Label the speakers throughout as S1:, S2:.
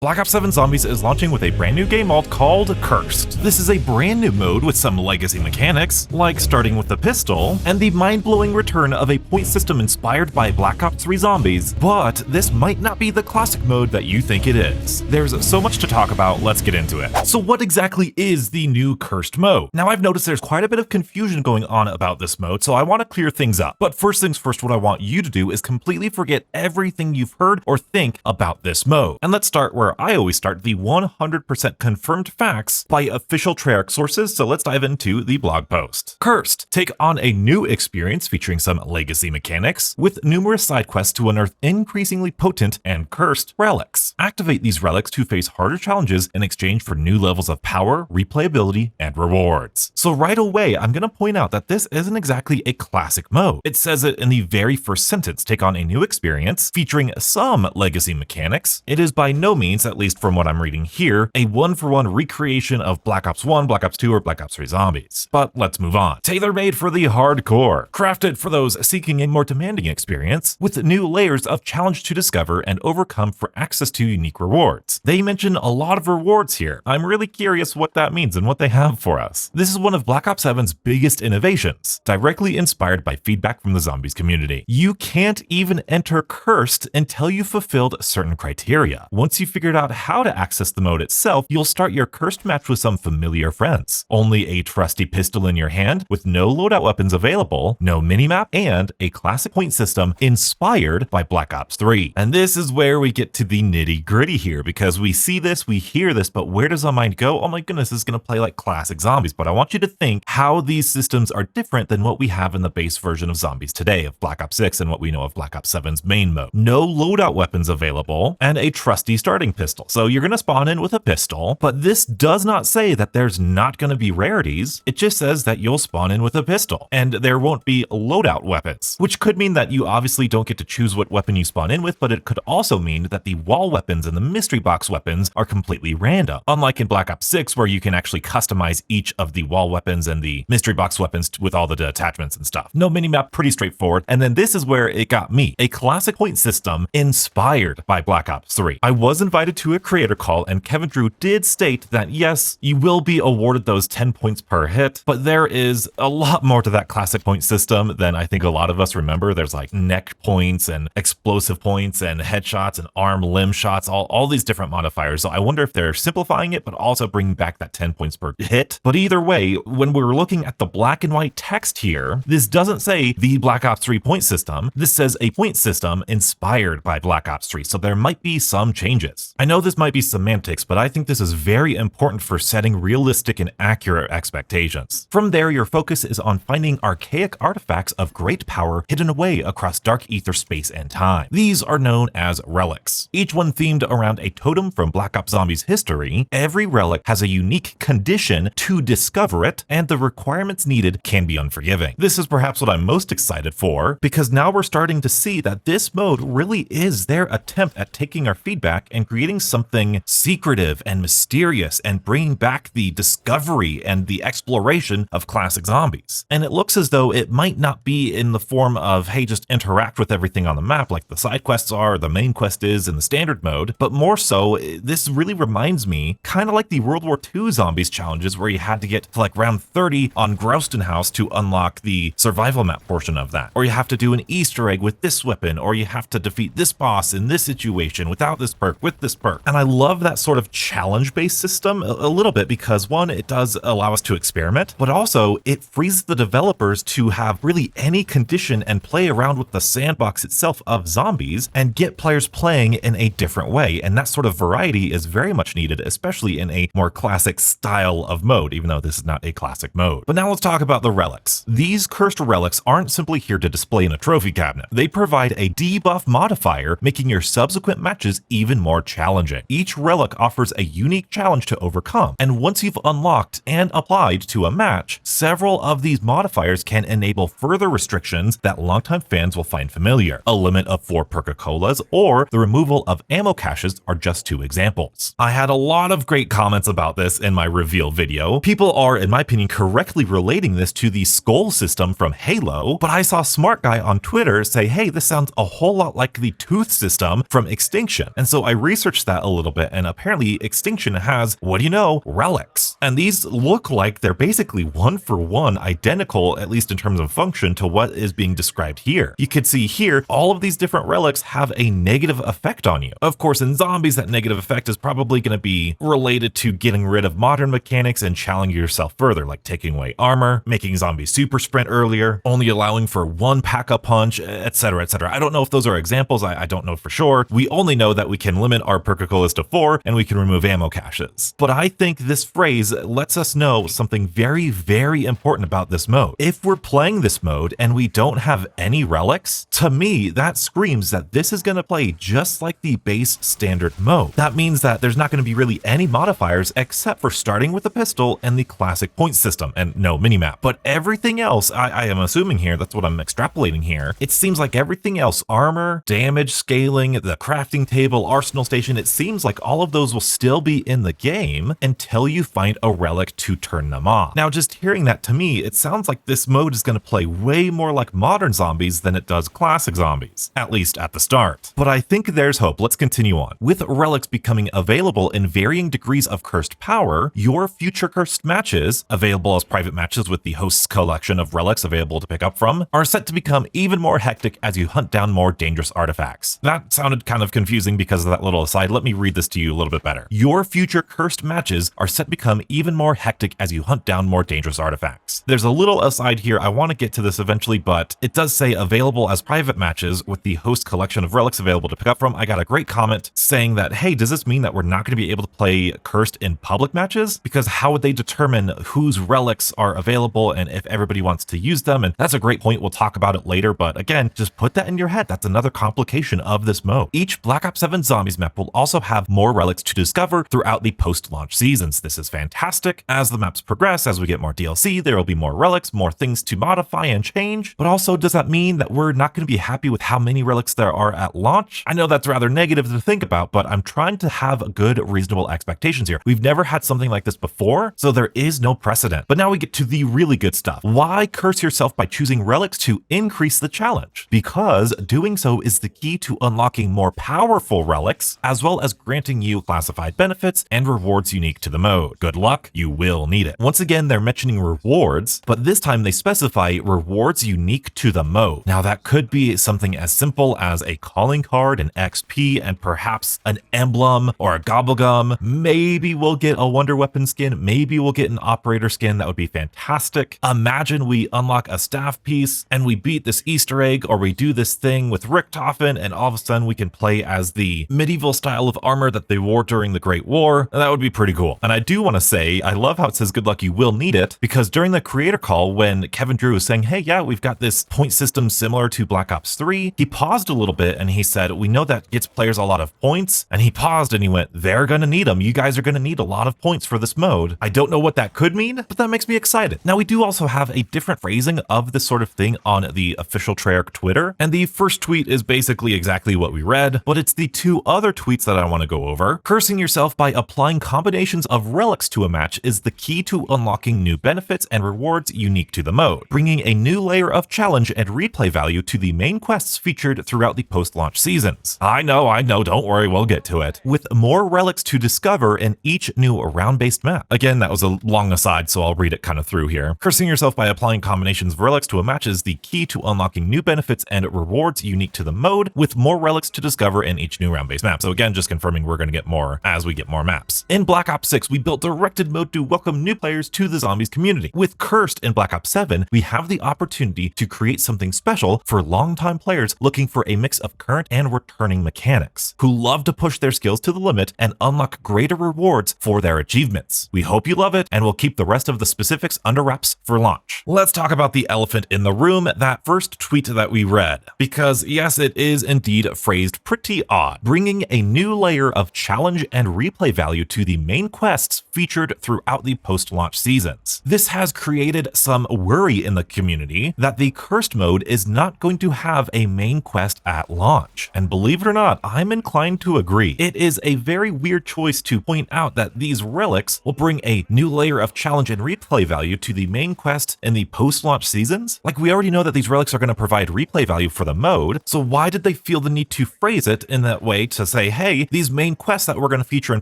S1: Black Ops 7 Zombies is launching with a brand new game mode called Cursed. This is a brand new mode with some legacy mechanics, like starting with the pistol, and the mind-blowing return of a point system inspired by Black Ops 3 Zombies, but this might not be the classic mode that you think it is. There's so much to talk about, let's get into it. So what exactly is the new Cursed mode? Now I've noticed there's quite a bit of confusion going on about this mode, so I want to clear things up. But first things first, what I want you to do is completely forget everything you've heard or think about this mode. And let's start where I always start, the 100% confirmed facts by official Treyarch sources, so let's dive into the blog post. Cursed, take on a new experience featuring some legacy mechanics, with numerous side quests to unearth increasingly potent and cursed relics. Activate these relics to face harder challenges in exchange for new levels of power, replayability, and rewards. So right away, I'm going to point out that this isn't exactly a classic mode. It says it in the very first sentence, take on a new experience featuring some legacy mechanics. It is by no means, at least from what I'm reading here, a one-for-one recreation of Black Ops 1, Black Ops 2, or Black Ops 3 Zombies. But let's move on. Tailor-made for the hardcore. Crafted for those seeking a more demanding experience, with new layers of challenge to discover and overcome for access to unique rewards. They mention a lot of rewards here. I'm really curious what that means and what they have for us. This is one of Black Ops 7's biggest innovations, directly inspired by feedback from the Zombies community. You can't even enter Cursed until you've fulfilled certain criteria. Once you figured out how to access the mode itself, you'll start your Cursed match with some familiar friends. Only a trusty pistol in your hand with no loadout weapons available, no minimap, and a classic point system inspired by Black Ops 3. And this is where we get to the nitty gritty here, because we see this, we hear this, but where does our mind go? Oh my goodness, this is going to play like classic Zombies. But I want you to think how these systems are different than what we have in the base version of Zombies today, of Black Ops 6 and what we know of Black Ops 7's main mode. No loadout weapons available, and a trusty starting pistol. So you're going to spawn in with a pistol, but this does not say that there's not going to be rarities. It just says that you'll spawn in with a pistol, and there won't be loadout weapons, which could mean that you obviously don't get to choose what weapon you spawn in with, but it could also mean that the wall weapons and the mystery box weapons are completely random. Unlike in Black Ops 6, where you can actually customize each of the wall weapons and the mystery box weapons with all the attachments and stuff. No minimap, pretty straightforward. And then this is where it got me. A classic point system inspired by Black Ops 3. I was invited to a creator call, and Kevin Drew did state that yes, you will be awarded those 10 points per hit, but there is a lot more to that classic point system than I think a lot of us remember. There's like neck points and explosive points and headshots and arm limb shots, all these different modifiers. So I wonder if they're simplifying it, but also bringing back that 10 points per hit. But either way, when we're looking at the black and white text here, this doesn't say the Black Ops 3 point system. This says a point system inspired by Black Ops 3. So there might be some changes. I know this might be semantics, but I think this is very important for setting realistic and accurate expectations. From there, your focus is on finding archaic artifacts of great power hidden away across dark ether space and time. These are known as relics. Each one themed around a totem from Black Ops Zombies history. Every relic has a unique condition to discover it, and the requirements needed can be unforgiving. This is perhaps what I'm most excited for, because now we're starting to see that this mode really is their attempt at taking our feedback and creating something secretive and mysterious and bringing back the discovery and the exploration of classic Zombies. And it looks as though it might not be in the form of, hey, just interact with everything on the map like the side quests are, or the main quest is in the standard mode, but more so, this really reminds me kind of like the World War II Zombies challenges, where you had to get to like round 30 on Grouston House to unlock the survival map portion of that. Or you have to do an Easter egg with this weapon, or you have to defeat this boss in this situation without this perk, with this perk. And I love that sort of challenge-based system a little bit, because one, it does allow us to experiment, but also it frees the developers to have really any condition and play around with the sandbox itself of Zombies and get players playing in a different way. And that sort of variety is very much needed, especially in a more classic style of mode, even though this is not a classic mode. But now let's talk about the relics. These cursed relics aren't simply here to display in a trophy cabinet. They provide a debuff modifier, making your subsequent matches even more challenging. Each relic offers a unique challenge to overcome, and once you've unlocked and applied to a match, several of these modifiers can enable further restrictions that longtime fans will find familiar. A limit of 4 Perca-Colas or the removal of ammo caches are just 2 examples. I had a lot of great comments about this in my reveal video. People are, in my opinion, correctly relating this to the skull system from Halo, but I saw Smart Guy on Twitter say, hey, this sounds a whole lot like the tooth system from Extinction. And so I researched researched that a little bit, and apparently Extinction has, what do you know, relics. And these look like they're basically one for one identical, at least in terms of function, to what is being described here. You could see here, all of these different relics have a negative effect on you. Of course, in zombies, that negative effect is probably going to be related to getting rid of modern mechanics and challenging yourself further, like taking away armor, making zombies super sprint earlier, only allowing for one pack-up punch, etc., etc. I don't know if those are examples. I don't know for sure. We only know that we can limit our percocoolas to 4 and we can remove ammo caches. But I think this phrase lets us know something very, very important about this mode. If we're playing this mode and we don't have any relics, to me, that screams that this is going to play just like the base standard mode. That means that there's not going to be really any modifiers except for starting with the pistol and the classic point system and no minimap. But everything else, I am assuming here, that's what I'm extrapolating here, it seems like everything else, armor, damage, scaling, the crafting table, arsenal station, it seems like all of those will still be in the game until you find a relic to turn them off. Now, just hearing that, to me, it sounds like this mode is going to play way more like modern zombies than it does classic zombies, at least at the start. But I think there's hope. Let's continue on. With relics becoming available in varying degrees of cursed power, your future cursed matches, available as private matches with the host's collection of relics available to pick up from, are set to become even more hectic as you hunt down more dangerous artifacts. That sounded kind of confusing because of that little aside. Let me read this to you a little bit better. Your future cursed matches are set to become even more hectic as you hunt down more dangerous artifacts. There's a little aside here. I want to get to this eventually, but it does say available as private matches with the host collection of relics available to pick up from. I got a great comment saying that, hey, does this mean that we're not going to be able to play cursed in public matches? Because how would they determine whose relics are available and if everybody wants to use them? And that's a great point. We'll talk about it later, but again, just put that in your head. That's another complication of this mode. Each Black Ops 7 Zombies map will also have more relics to discover throughout the post-launch seasons. This is fantastic. As the maps progress, as we get more DLC, there will be more relics, more things to modify and change. But also, does that mean that we're not going to be happy with how many relics there are at launch? I know that's rather negative to think about, but I'm trying to have good, reasonable expectations here. We've never had something like this before, so there is no precedent. But now we get to the really good stuff. Why curse yourself by choosing relics to increase the challenge? Because doing so is the key to unlocking more powerful relics, as well as granting you classified benefits and rewards unique to the mode. Good luck, you will need it. Once again, they're mentioning rewards, but this time they specify rewards unique to the mode. Now that could be something as simple as a calling card, an XP, and perhaps an emblem or a gobblegum. Maybe we'll get a wonder weapon skin. Maybe we'll get an operator skin. That would be fantastic. Imagine we unlock a staff piece and we beat this Easter egg, or we do this thing with Richtofen and all of a sudden we can play as the medieval style of armor that they wore during the Great War. That would be pretty cool. And I do want to say, I love how it says good luck, you will need it, because during the creator call, when Kevin Drew was saying, hey, yeah, we've got this point system similar to Black Ops 3, he paused a little bit and he said, we know that gets players a lot of points. And he paused and he went, they're going to need them. You guys are going to need a lot of points for this mode. I don't know what that could mean, but that makes me excited. Now, we do also have a different phrasing of this sort of thing on the official Treyarch Twitter. And the first tweet is basically exactly what we read, but it's the two other tweets that I want to go over. Cursing yourself by applying combinations of relics to a match is the key to unlocking new benefits and rewards unique to the mode, bringing a new layer of challenge and replay value to the main quests featured throughout the post-launch seasons. I know, don't worry, we'll get to it. With more relics to discover in each new round-based map. Again, that was a long aside, so I'll read it kind of through here. Cursing yourself by applying combinations of relics to a match is the key to unlocking new benefits and rewards unique to the mode, with more relics to discover in each new round-based map. So again, just confirming we're going to get more as we get more maps. In Black Ops 6, we built directed mode to welcome new players to the zombies community. With Cursed in Black Ops 7, we have the opportunity to create something special for longtime players looking for a mix of current and returning mechanics, who love to push their skills to the limit and unlock greater rewards for their achievements. We hope you love it, and we'll keep the rest of the specifics under wraps for launch. Let's talk about the elephant in the room, that first tweet that we read, because yes, it is indeed phrased pretty odd, bringing a new layer of challenge and replay value to the main quests featured throughout the post-launch seasons. This has created some worry in the community that the cursed mode is not going to have a main quest at launch. And believe it or not, I'm inclined to agree. It is a very weird choice to point out that these relics will bring a new layer of challenge and replay value to the main quest in the post-launch seasons. Like, we already know that these relics are going to provide replay value for the mode, so why did they feel the need to phrase it in that way to say, hey, hey, these main quests that we're going to feature in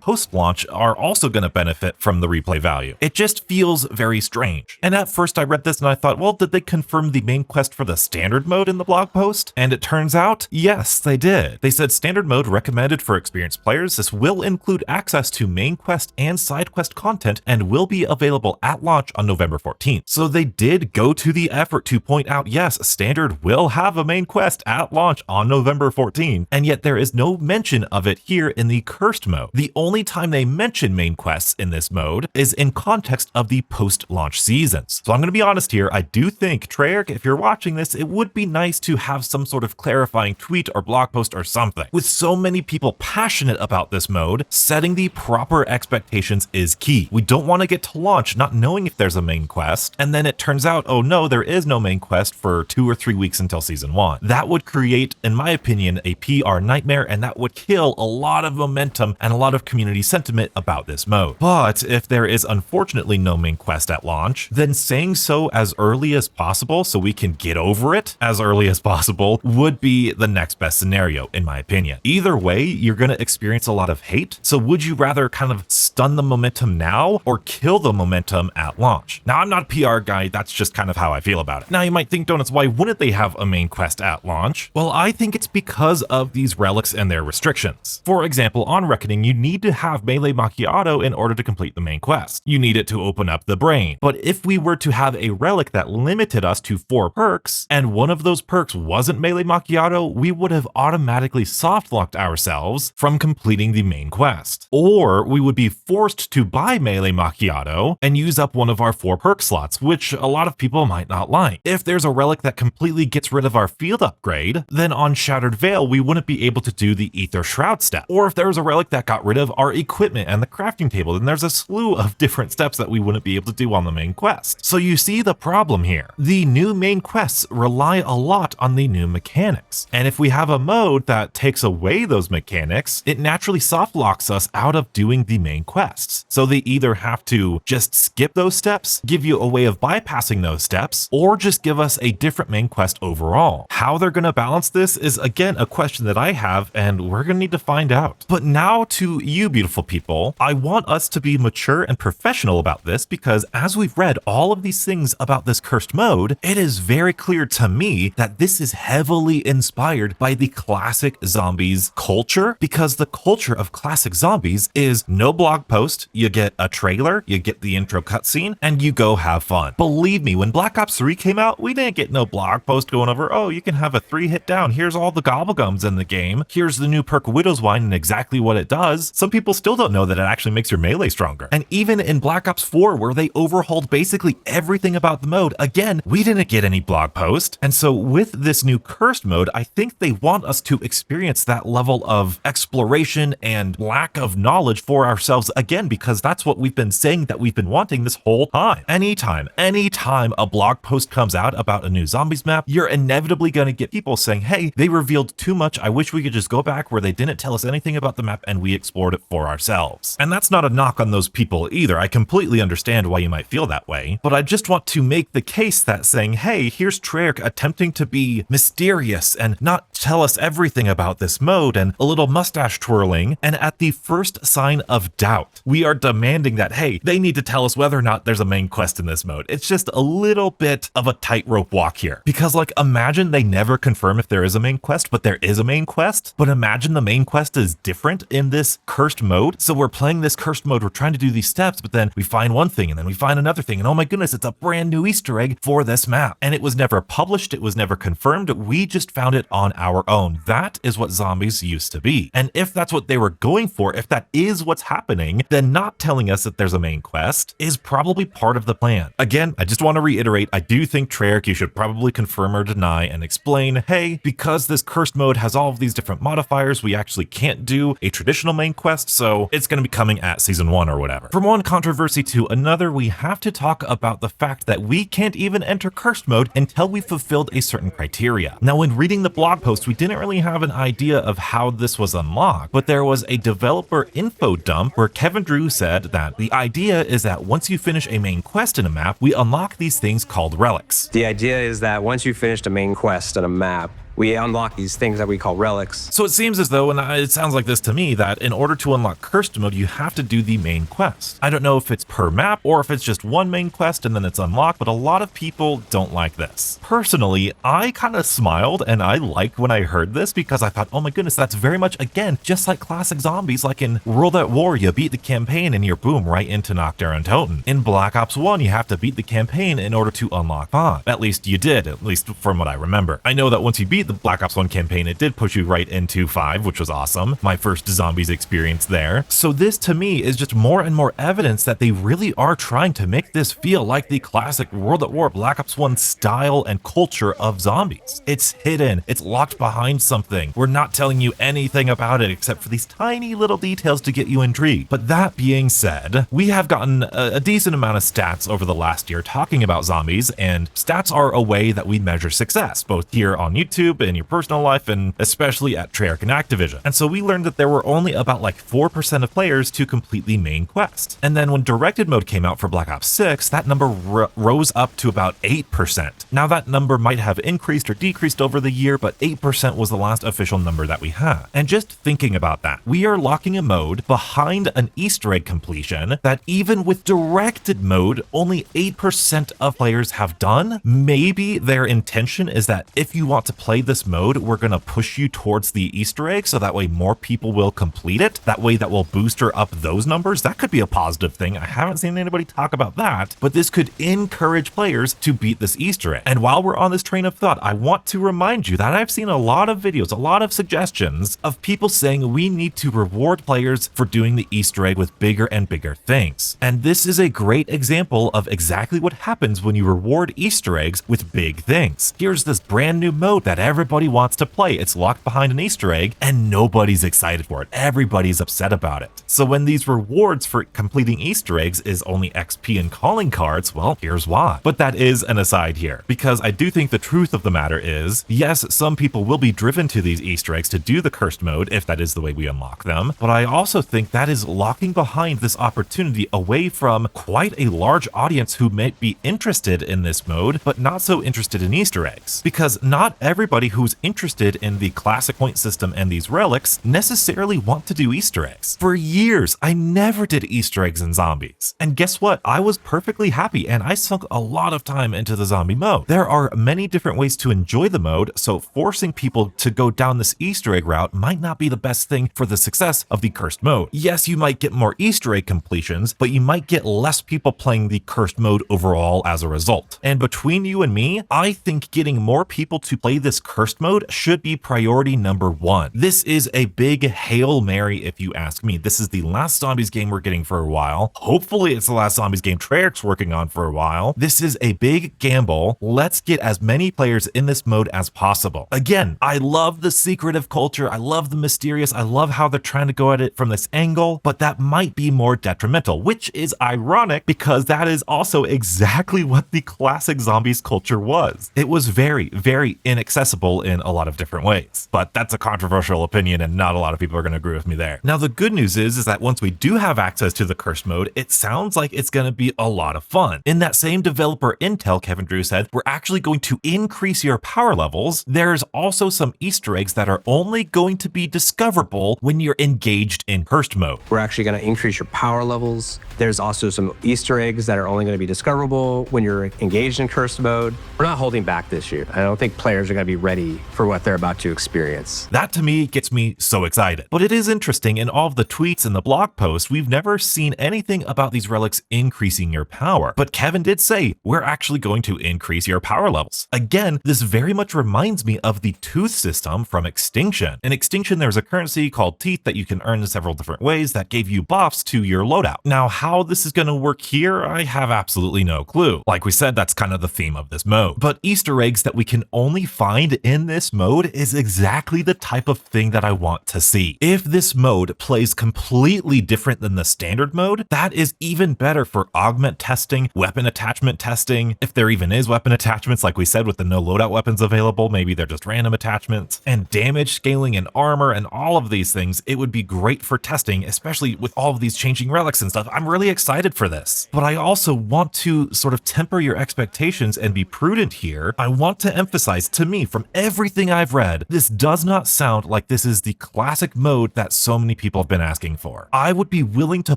S1: post-launch are also going to benefit from the replay value. It just feels very strange. And at first I read this and I thought, well, did they confirm the main quest for the standard mode in the blog post? And it turns out, yes, they did. They said standard mode recommended for experienced players. This will include access to main quest and side quest content and will be available at launch on November 14th. So they did go to the effort to point out, yes, standard will have a main quest at launch on November 14th, and yet there is no mention of it here in the cursed mode. The only time they mention main quests in this mode is in context of the post-launch seasons. So I'm going to be honest here, I do think, Treyarch, if you're watching this, it would be nice to have some sort of clarifying tweet or blog post or something. With so many people passionate about this mode, setting the proper expectations is key. We don't want to get to launch not knowing if there's a main quest, and then it turns out, oh no, there is no main quest for 2 or 3 weeks until season 1. That would create, in my opinion, a PR nightmare, and that would kill a lot of momentum and a lot of community sentiment about this mode. But if there is unfortunately no main quest at launch, then saying so as early as possible so we can get over it as early as possible would be the next best scenario, in my opinion. Either way, you're going to experience a lot of hate, so would you rather kind of stun the momentum now or kill the momentum at launch? Now, I'm not a PR guy, that's just kind of how I feel about it. Now, you might think, Donuts, why wouldn't they have a main quest at launch? Well, I think it's because of these relics and their restrictions. For example, on Reckoning, you need to have Melee Macchiato in order to complete the main quest. You need it to open up the brain. But if we were to have a relic that limited us to 4 perks, and one of those perks wasn't Melee Macchiato, we would have automatically soft-locked ourselves from completing the main quest. Or we would be forced to buy Melee Macchiato and use up one of our 4 perk slots, which a lot of people might not like. If there's a relic that completely gets rid of our field upgrade, then on Shattered Veil, we wouldn't be able to do the Ether Shroud step. Or if there was a relic that got rid of our equipment and the crafting table, then there's a slew of different steps that we wouldn't be able to do on the main quest. So you see the problem here. The new main quests rely a lot on the new mechanics. And if we have a mode that takes away those mechanics, it naturally soft locks us out of doing the main quests. So they either have to just skip those steps, give you a way of bypassing those steps, or just give us a different main quest overall. How they're going to balance this is, again, a question that I have, and we're going to need to find out. But now to you, beautiful people, I want us to be mature and professional about this, because as we've read all of these things about this cursed mode, it is very clear to me that this is heavily inspired by the classic zombies culture, because the culture of classic zombies is no blog post, you get a trailer, you get the intro cutscene, and you go have fun. Believe me, when Black Ops 3 came out, we didn't get no blog post going over, oh, you can have a 3-hit down, here's all the gobblegums in the game, here's the new perk Widow's Wine and exactly what it does. Some people still don't know that it actually makes your melee stronger. And even in Black Ops 4, where they overhauled basically everything about the mode, again, we didn't get any blog post. And so with this new cursed mode, I think they want us to experience that level of exploration and lack of knowledge for ourselves again, because that's what we've been saying that we've been wanting this whole time. Anytime a blog post comes out about a new zombies map, you're inevitably going to get people saying, hey, they revealed too much. I wish we could just go back where they didn't tell us anything about the map and we explored it for ourselves. And that's not a knock on those people either. I completely understand why you might feel that way, but I just want to make the case that saying, hey, here's Treyarch attempting to be mysterious and not tell us everything about this mode and a little mustache twirling, and at the first sign of doubt, we are demanding that, hey, they need to tell us whether or not there's a main quest in this mode. It's just a little bit of a tightrope walk here, because like, imagine they never confirm if there is a main quest, but there is a main quest, but imagine the main quest is different in this cursed mode. So we're playing this cursed mode, we're trying to do these steps, but then we find one thing and then we find another thing, and oh my goodness, it's a brand new Easter egg for this map, and it was never published, it was never confirmed, we just found it on our own. That is what zombies used to be. And if that's what they were going for, if that is what's happening, then not telling us that there's a main quest is probably part of the plan. Again, I just want to reiterate, I do think Treyarch, you should probably confirm or deny and explain, hey, because this cursed mode has all of these different modifiers, we actually can't do a traditional main quest, so it's going to be coming at season 1 or whatever. From one controversy to another, we have to talk about the fact that we can't even enter cursed mode until we fulfilled a certain criteria. Now, when reading the blog post, we didn't really have an idea of how this was unlocked, but there was a developer info dump where Kevin Drew said that the idea is that once you finish a main quest in a map, we unlock these things called relics.
S2: The idea is that once you finished a main quest in a map, we unlock these things that we call relics.
S1: So it seems as though, and it sounds like this to me, that in order to unlock cursed mode, you have to do the main quest. I don't know if it's per map or if it's just one main quest and then it's unlocked, but a lot of people don't like this. Personally, I kind of smiled and I liked when I heard this because I thought, oh my goodness, that's very much, again, just like classic zombies, like in World at War, you beat the campaign and you're boom, right into Nocturne and Toten. In Black Ops 1, you have to beat the campaign in order to unlock 5. At least you did, at least from what I remember. I know that once you beat the Black Ops 1 campaign, it did push you right into 5, which was awesome. My first zombies experience there. So this to me is just more and more evidence that they really are trying to make this feel like the classic World at War Black Ops 1 style and culture of zombies. It's hidden, it's locked behind something. We're not telling you anything about it except for these tiny little details to get you intrigued. But that being said, we have gotten a decent amount of stats over the last year talking about zombies, and stats are a way that we measure success, both here on YouTube, in your personal life, and especially at Treyarch and Activision. And so we learned that there were only about like 4% of players to complete the main quest. And then when directed mode came out for Black Ops 6, that number rose up to about 8%. Now that number might have increased or decreased over the year, but 8% was the last official number that we had. And just thinking about that, we are locking a mode behind an Easter egg completion that even with directed mode, only 8% of players have done. Maybe their intention is that if you want to play this mode, we're going to push you towards the Easter egg so that way more people will complete it. That way that will booster up those numbers. That could be a positive thing. I haven't seen anybody talk about that, but this could encourage players to beat this Easter egg. And while we're on this train of thought, I want to remind you that I've seen a lot of videos, a lot of suggestions of people saying we need to reward players for doing the Easter egg with bigger and bigger things. And this is a great example of exactly what happens when you reward Easter eggs with big things. Here's this brand new mode that everybody wants to play. It's locked behind an Easter egg and nobody's excited for it. Everybody's upset about it. So when these rewards for completing Easter eggs is only XP and calling cards, well, here's why. But that is an aside here, because I do think the truth of the matter is, yes, some people will be driven to these Easter eggs to do the cursed mode if that is the way we unlock them, but I also think that is locking behind this opportunity away from quite a large audience who may be interested in this mode, but not so interested in Easter eggs. Because not everybody who's interested in the classic point system and these relics necessarily want to do Easter eggs. For years, I never did Easter eggs in zombies. And guess what? I was perfectly happy and I sunk a lot of time into the zombie mode. There are many different ways to enjoy the mode, so forcing people to go down this Easter egg route might not be the best thing for the success of the cursed mode. Yes, you might get more Easter egg completions, but you might get less people playing the cursed mode overall as a result. And between you and me, I think getting more people to play this cursed mode should be priority number one. This is a big Hail Mary if you ask me. This is the last zombies game we're getting for a while. Hopefully it's the last zombies game Treyarch's working on for a while. This is a big gamble. Let's get as many players in this mode as possible. Again, I love the secretive culture. I love the mysterious. I love how they're trying to go at it from this angle, but that might be more detrimental, which is ironic because that is also exactly what the classic zombies culture was. It was very, very inaccessible in a lot of different ways, but that's a controversial opinion and not a lot of people are going to agree with me there. Now, the good news is that once we do have access to the cursed mode, it sounds like it's going to be a lot of fun. In that same developer intel, Kevin Drew said, we're actually going to increase your power levels. There's also some Easter eggs that are only going to be discoverable when you're engaged in cursed mode.
S2: We're actually going to increase your power levels. There's also some Easter eggs that are only going to be discoverable when you're engaged in cursed mode. We're not holding back this year. I don't think players are going to be ready for what they're about to experience.
S1: That to me gets me so excited. But it is interesting, in all of the tweets and the blog posts, we've never seen anything about these relics increasing your power. But Kevin did say, we're actually going to increase your power levels. Again, this very much reminds me of the tooth system from Extinction. In Extinction, there's a currency called teeth that you can earn in several different ways that gave you buffs to your loadout. Now, how this is going to work here, I have absolutely no clue. Like we said, that's kind of the theme of this mode. But Easter eggs that we can only find in this mode is exactly the type of thing that I want to see. If this mode plays completely different than the standard mode, that is even better for augment testing, weapon attachment testing. If there even is weapon attachments, like we said, with the no loadout weapons available, maybe they're just random attachments, and damage scaling and armor and all of these things, it would be great for testing, especially with all of these changing relics and stuff. I'm really excited for this. But I also want to sort of temper your expectations and be prudent here. I want to emphasize, to me, from everything I've read, this does not sound like this is the classic mode that so many people have been asking for. I would be willing to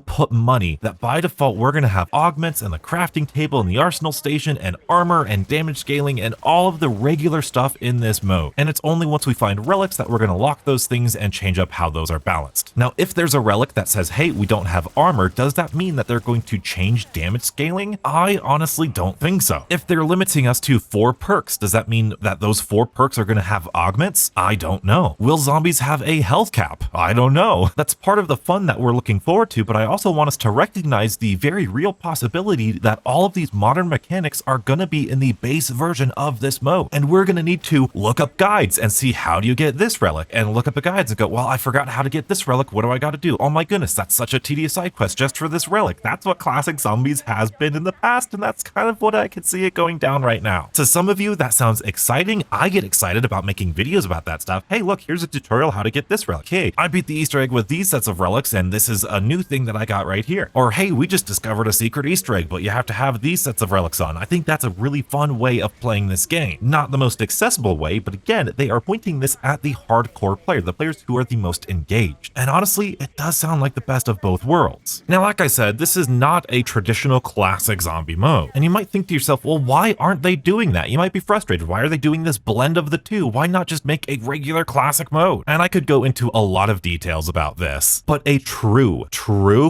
S1: put money that by default we're going to have augments and the crafting table and the arsenal station and armor and damage scaling and all of the regular stuff in this mode. And it's only once we find relics that we're going to lock those things and change up how those are balanced. Now, if there's a relic that says, hey, we don't have armor, does that mean that they're going to change damage scaling? I honestly don't think so. If they're limiting us to 4 perks, does that mean that those 4 perks are going to have augments? I don't know. Will zombies have a health cap? I don't know. That's part of the fun that we're looking forward to, but I also want us to recognize the very real possibility that all of these modern mechanics are going to be in the base version of this mode. And we're going to need to look up guides and see how do you get this relic, and look up the guides and go, well, I forgot how to get this relic. What do I got to do? Oh my goodness, that's such a tedious side quest just for this relic. That's what classic zombies has been in the past, and that's kind of what I can see it going down right now. To some of you, that sounds exciting. I get excited about making videos about that stuff. Hey, look, here's a tutorial how to get this relic. Hey, I beat the Easter egg with these sets of relics, and this is a new thing that I got right here. Or hey, we just discovered a secret Easter egg, but you have to have these sets of relics on. I think that's a really fun way of playing this game. Not the most accessible way, but again, they are pointing this at the hardcore player, the players who are the most engaged. And honestly, it does sound like the best of both worlds. Now, like I said, this is not a traditional classic zombie mode. And you might think to yourself, well, why aren't they doing that? You might be frustrated. Why are they doing this blend of the two? Why not just make a regular classic mode? And I could go into a lot of details about this, but a true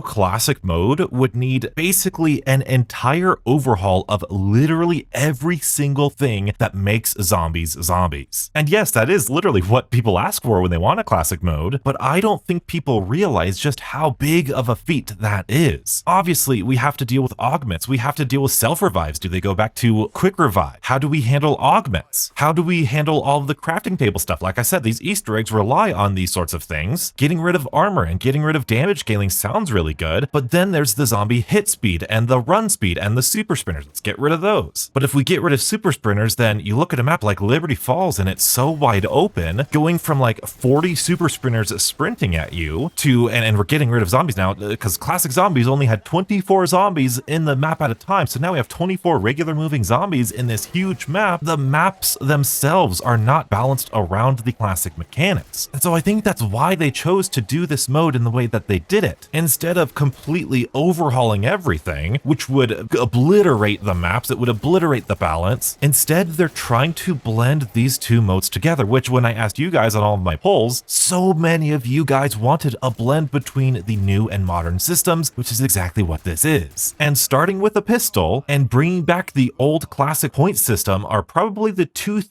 S1: classic mode would need basically an entire overhaul of literally every single thing that makes zombies zombies. And yes, that is literally what people ask for when they want a classic mode, but I don't think people realize just how big of a feat that is. Obviously, we have to deal with augments. We have to deal with self-revives. Do they go back to quick revive? How do we handle augments? How do we handle all of the crafting table stuff? Like I said, these Easter eggs rely on these sorts of things. Getting rid of armor and getting rid of damage scaling sounds really good, but then there's the zombie hit speed and the run speed and the super sprinters. Let's get rid of those. But if we get rid of super sprinters, then you look at a map like Liberty Falls and it's so wide open, going from like 40 super sprinters sprinting at you to, and we're getting rid of zombies now because classic zombies only had 24 zombies in the map at a time. So now we have 24 regular moving zombies in this huge map. The maps themselves are not balanced around the classic mechanics. And so I think that's why they chose to do this mode in the way that they did it. Instead of completely overhauling everything, which would obliterate the maps, it would obliterate the balance. Instead, they're trying to blend these two modes together, which when I asked you guys on all of my polls, so many of you guys wanted a blend between the new and modern systems, which is exactly what this is. And starting with a pistol and bringing back the old classic point system are probably the two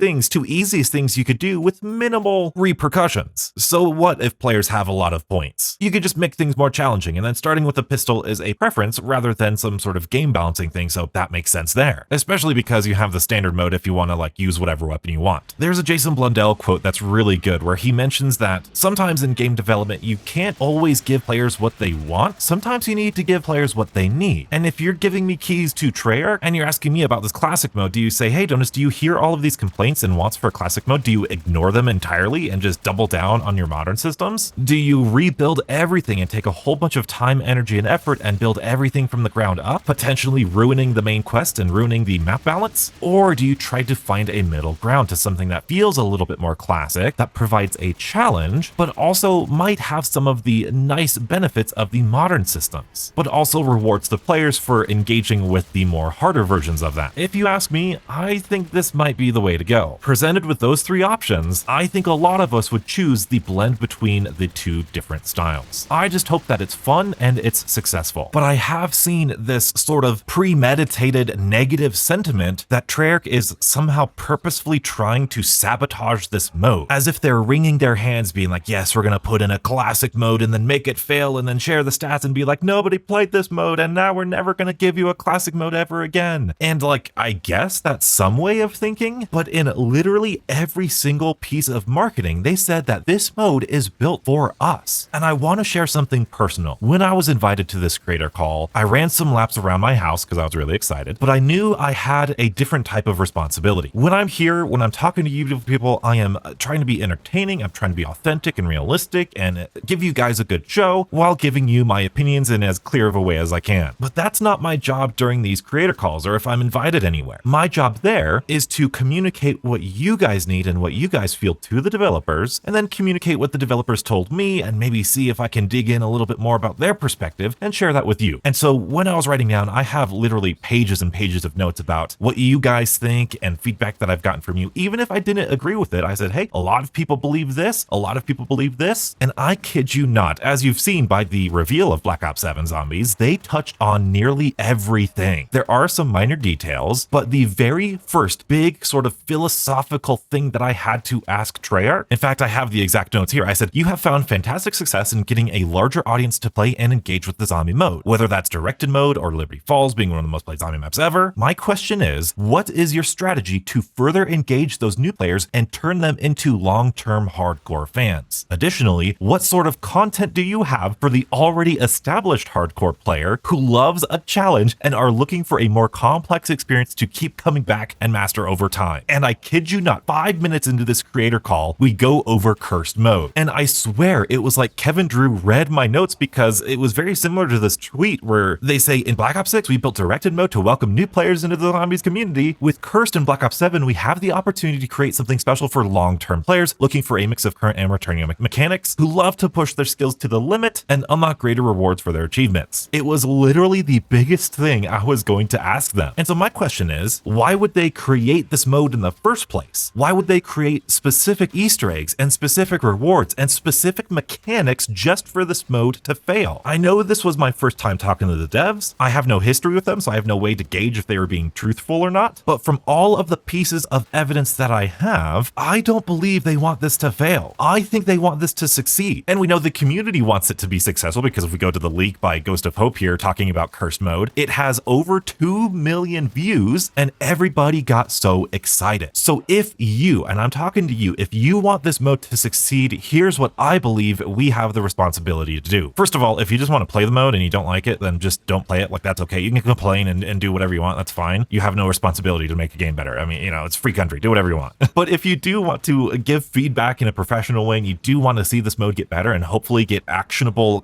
S1: easiest things you could do with minimal repercussions. So what if players have a lot of points? You could just make things more challenging, and then starting with a pistol is a preference rather than some sort of game balancing thing, so that makes sense there. Especially because you have the standard mode if you want to like use whatever weapon you want. There's a Jason Blundell quote that's really good where he mentions that sometimes in game development you can't always give players what they want. Sometimes you need to give players what they need. And if you're giving me keys to Treyarch and you're asking me about this classic mode, do you say, hey Donis, do you hear all of these complaints and wants for classic mode? Do you ignore them entirely and just double down on your modern systems? Do you rebuild everything and take a whole bunch of time, energy, and effort and build everything from the ground up, potentially ruining the main quest and ruining the map balance? Or do you try to find a middle ground to something that feels a little bit more classic, that provides a challenge, but also might have some of the nice benefits of the modern systems, but also rewards the players for engaging with the more harder versions of that? If you ask me, I think this might be the way to go. Presented with those three options, I think a lot of us would choose the blend between the two different styles. I just hope that it's fun and it's successful. But I have seen this sort of premeditated negative sentiment that Treyarch is somehow purposefully trying to sabotage this mode, as if they're wringing their hands being like, yes, we're gonna put in a classic mode and then make it fail and then share the stats and be like, nobody played this mode and now we're never gonna give you a classic mode ever again. And like, I guess that's some way of thinking, but in literally every single piece of marketing, they said that this mode is built for us. And I want to share something personal. When I was invited to this creator call, I ran some laps around my house because I was really excited, but I knew I had a different type of responsibility. When I'm here, when I'm talking to you people, I am trying to be entertaining, I'm trying to be authentic and realistic and give you guys a good show while giving you my opinions in as clear of a way as I can. But that's not my job during these creator calls or if I'm invited anywhere. My job there is to communicate what you guys need and what you guys feel to the developers, and then communicate what the developers told me and maybe see if I can dig in a little bit more about their perspective and share that with you. And so when I was writing down, I have literally pages and pages of notes about what you guys think and feedback that I've gotten from you. Even if I didn't agree with it, I said, hey, a lot of people believe this, a lot of people believe this, and I kid you not, as you've seen by the reveal of Black Ops 7 Zombies, they touched on nearly everything. There are some minor details, but the very first big sort of philosophical thing that I had to ask Treyarch, in fact, I have the exact notes here. I said, you have found fantastic success in getting a larger audience to play and engage with the zombie mode, whether that's directed mode or Liberty Falls being one of the most played zombie maps ever. My question is, what is your strategy to further engage those new players and turn them into long-term hardcore fans? Additionally, what sort of content do you have for the already established hardcore player who loves a challenge and are looking for a more complex experience to keep coming back and master over time? And I kid you not, 5 minutes into this creator call, we go over cursed mode. And I swear it was like Kevin Drew read my notes, because it was very similar to this tweet where they say, in Black Ops 6, we built directed mode to welcome new players into the zombies community. With Cursed in Black Ops 7, we have the opportunity to create something special for long-term players looking for a mix of current and returning mechanics who love to push their skills to the limit and unlock greater rewards for their achievements. It was literally the biggest thing I was going to ask them. And so my question is, why would they create this mode in the first place? Why would they create specific Easter eggs and specific rewards and specific mechanics just for this mode to fail? I know this was my first time talking to the devs. I have no history with them, so I have no way to gauge if they were being truthful or not. But from all of the pieces of evidence that I have, I don't believe they want this to fail. I think they want this to succeed. And we know the community wants it to be successful, because if we go to the leak by Ghost of Hope here talking about cursed mode, it has over 2 million views and everybody got so excited. So if you, and I'm talking to you, if you want this mode to succeed, here's what I believe we have the responsibility to do. First of all, if you just want to play the mode and you don't like it, then just don't play it. Like, that's okay. You can complain and do whatever you want. That's fine. You have no responsibility to make a game better. I mean, you know, it's free country. Do whatever you want. But if you do want to give feedback in a professional way and you do want to see this mode get better and hopefully get actionable,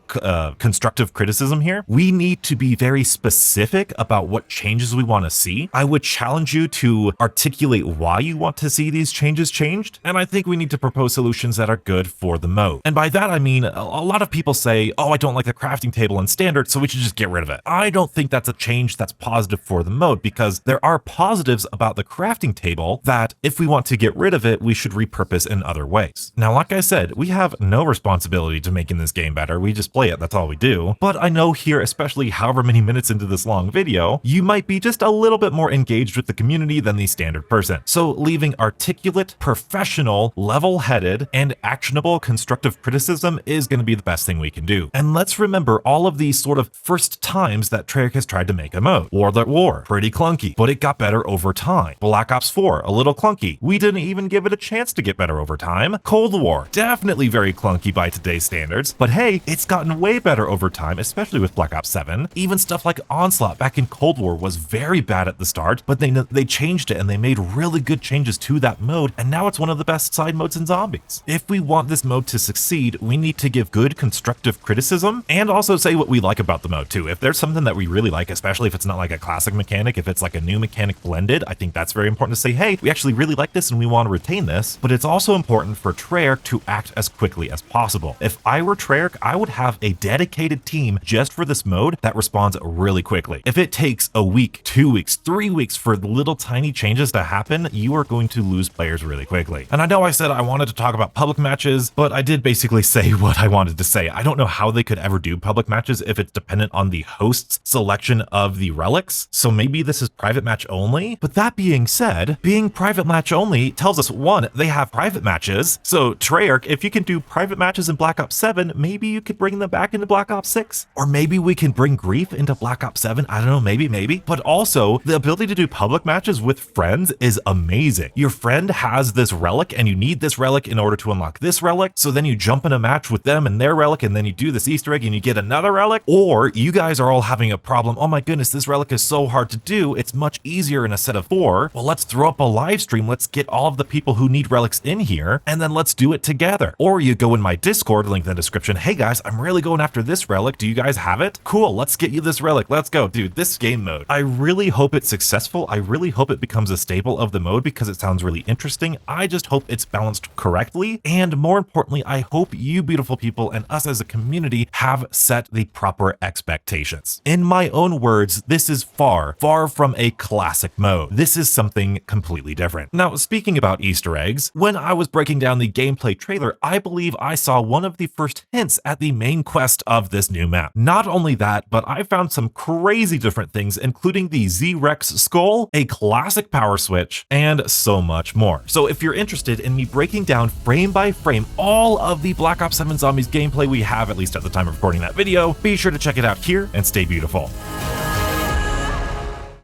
S1: constructive criticism here, we need to be very specific about what changes we want to see. I would challenge you to articulate why you want to see these changes changed. And I think we need to propose solutions that are good for the mode. And by that, I mean, a lot of people say, oh, I don't like the crafting table in standard, so we should just get rid of it. I don't think that's a change that's positive for the mode, because there are positives about the crafting table that if we want to get rid of it, we should repurpose in other ways. Now, like I said, we have no responsibility to making this game better. We just play it. That's all we do. But I know here, especially however many minutes into this long video, you might be just a little bit more engaged with the community than the standard person. So leaving articulate, professional, level-headed, and actionable constructive criticism is going to be the best thing we can do. And let's remember all of these sort of first times that Treyarch has tried to make a mode. War, pretty clunky, but it got better over time. Black Ops 4, a little clunky. We didn't even give it a chance to get better over time. Cold War, definitely very clunky by today's standards, but hey, it's gotten way better over time, especially with Black Ops 7. Even stuff like Onslaught back in Cold War was very bad at the start, but they changed it and they made really good changes to that mode, and now it's one of the best side modes in zombies. If we want this mode to succeed, we need to give good constructive criticism and also say what we like about the mode too. If there's something that we really like, especially if it's not like a classic mechanic, if it's like a new mechanic blended, I think that's very important to say, hey, we actually really like this and we want to retain this. But it's also important for Treyarch to act as quickly as possible. If I were Treyarch, I would have a dedicated team just for this mode that responds really quickly. If it takes a week, 2 weeks, 3 weeks for little tiny changes to happen, you are going to lose players really quickly. And I know I said I wanted to talk about public matches, but I did basically say what I wanted to say. I don't know how they could ever do public matches if it's dependent on the host's selection of the relics. So maybe this is private match only. But that being said, being private match only tells us, one, they have private matches. So Treyarch, if you can do private matches in Black Ops 7, maybe you could bring them back into Black Ops 6. Or maybe we can bring Grief into Black Ops 7. I don't know, maybe. But also, the ability to do public matches with friends is amazing. Your friend has this relic and you need this relic in order to unlock this relic. So then you jump in a match with them and their relic, and then you do this Easter egg and you get another relic. Or you guys are all having a problem. Oh my goodness, this relic is so hard to do. It's much easier in a set of 4. Well, let's throw up a live stream. Let's get all of the people who need relics in here, and then let's do it together. Or you go in my Discord, link in the description. Hey guys, I'm really going after this relic. Do you guys have it? Cool, let's get you this relic. Let's go. Dude, this game mode, I really hope it's successful. I really hope it becomes a staple of the mode, because it sounds really interesting. I just hope it's balanced correctly. And more importantly, I hope you beautiful people and us as a community have set the proper expectations. In my own words, this is far from a classic mode. This is something completely different. Now, speaking about Easter eggs, when I was breaking down the gameplay trailer, I believe I saw one of the first hints at the main quest of this new map. Not only that, but I found some crazy different things, including the Z-Rex skull, a classic power switch, and so much more. So if you're interested in me breaking down frame by frame all of the Black Ops 7 Zombies gameplay we have, at least at the time of recording that video, be sure to check it out here and stay beautiful.